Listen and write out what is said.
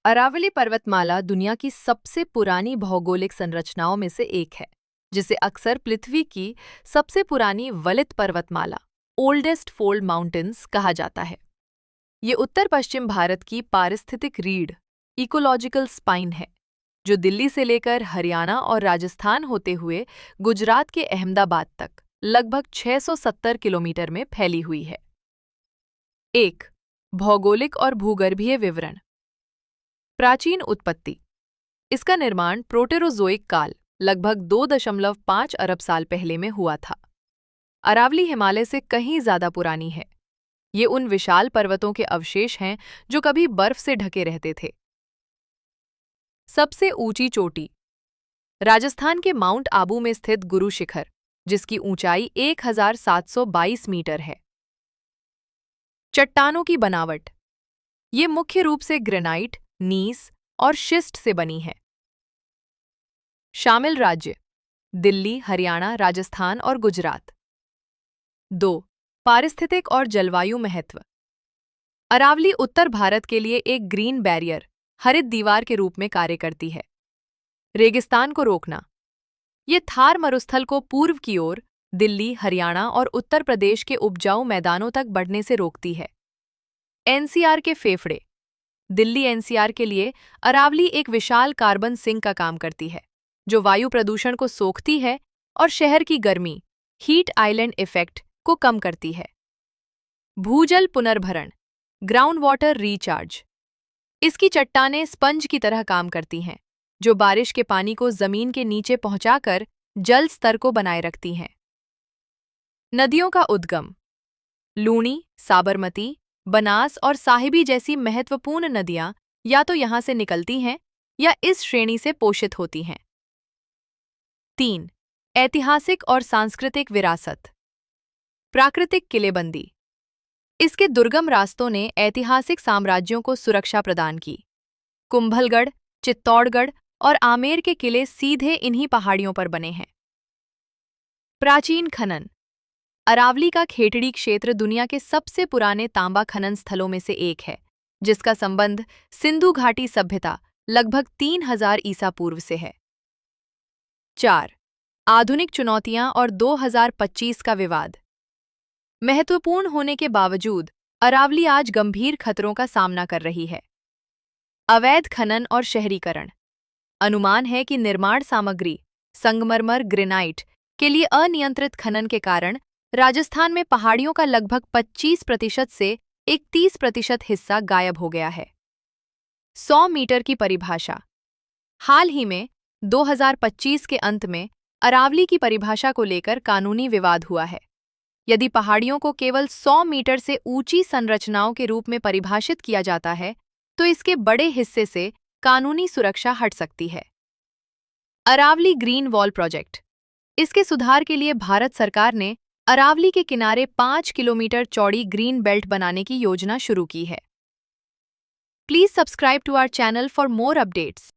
अरावली पर्वतमाला दुनिया की सबसे पुरानी भौगोलिक संरचनाओं में से एक है, जिसे अक्सर पृथ्वी की सबसे पुरानी वलित पर्वतमाला ओल्डेस्ट फोल्ड माउंटेन्स कहा जाता है। ये उत्तर पश्चिम भारत की पारिस्थितिक रीढ़ इकोलॉजिकल स्पाइन है, जो दिल्ली से लेकर हरियाणा और राजस्थान होते हुए गुजरात के अहमदाबाद तक लगभग 670 किलोमीटर में फैली हुई है। 1. भौगोलिक और भूगर्भीय विवरण। प्राचीन उत्पत्ति। इसका निर्माण प्रोटेरोजोइक काल लगभग 2.5 अरब साल पहले में हुआ था। अरावली हिमालय से कहीं ज्यादा पुरानी है। ये उन विशाल पर्वतों के अवशेष हैं जो कभी बर्फ से ढके रहते थे। सबसे ऊंची चोटी। राजस्थान के माउंट आबू में स्थित गुरु शिखर, जिसकी ऊंचाई 1722 मीटर है। चट्टानों की बनावट। ये मुख्य रूप से ग्रेनाइट, नीस और शिस्ट से बनी है। शामिल राज्य: दिल्ली, हरियाणा, राजस्थान और गुजरात। 2. पारिस्थितिक और जलवायु महत्व। अरावली उत्तर भारत के लिए एक ग्रीन बैरियर, हरित दीवार के रूप में कार्य करती है। रेगिस्तान को रोकना। ये थार मरुस्थल को पूर्व की ओर दिल्ली, हरियाणा और उत्तर प्रदेश के उपजाऊ मैदानों तक बढ़ने से रोकती है। एनसीआर के फेफड़े। दिल्ली एनसीआर के लिए अरावली एक विशाल कार्बन सिंक का काम करती है, जो वायु प्रदूषण को सोखती है और शहर की गर्मी हीट आइलैंड इफेक्ट को कम करती है। भूजल पुनर्भरण, ग्राउंड वाटर रिचार्ज। इसकी चट्टानें स्पंज की तरह काम करती हैं, जो बारिश के पानी को जमीन के नीचे पहुंचाकर जल स्तर को बनाए रखती हैं। नदियों का उद्गम। लूणी, साबरमती, बनास और साहिबी जैसी महत्वपूर्ण नदियां या तो यहां से निकलती हैं या इस श्रेणी से पोषित होती हैं। 3. ऐतिहासिक और सांस्कृतिक विरासत। प्राकृतिक किलेबंदी। इसके दुर्गम रास्तों ने ऐतिहासिक साम्राज्यों को सुरक्षा प्रदान की। कुंभलगढ़, चित्तौड़गढ़ और आमेर के किले सीधे इन्हीं पहाड़ियों पर बने हैं। प्राचीन खनन। अरावली का खेतड़ी क्षेत्र दुनिया के सबसे पुराने तांबा खनन स्थलों में से एक है, जिसका संबंध सिंधु घाटी सभ्यता लगभग 3000 ईसा पूर्व से है। 4. आधुनिक चुनौतियां और 2025 का विवाद। महत्वपूर्ण होने के बावजूद अरावली आज गंभीर खतरों का सामना कर रही है। अवैध खनन और शहरीकरण। अनुमान है कि निर्माण सामग्री संगमरमर, ग्रेनाइट के लिए अनियंत्रित खनन के कारण राजस्थान में पहाड़ियों का लगभग 25% से 31% हिस्सा गायब हो गया है। 100 मीटर की परिभाषा। हाल ही में 2025 के अंत में अरावली की परिभाषा को लेकर कानूनी विवाद हुआ है। यदि पहाड़ियों को केवल 100 मीटर से ऊंची संरचनाओं के रूप में परिभाषित किया जाता है, तो इसके बड़े हिस्से से कानूनी सुरक्षा हट सकती है। Aravalli green wall project. इसके सुधार के लिए भारत सरकार ने अरावली के किनारे 5 किलोमीटर चौड़ी ग्रीन बेल्ट बनाने की योजना शुरू की है। Please subscribe to our channel for more updates.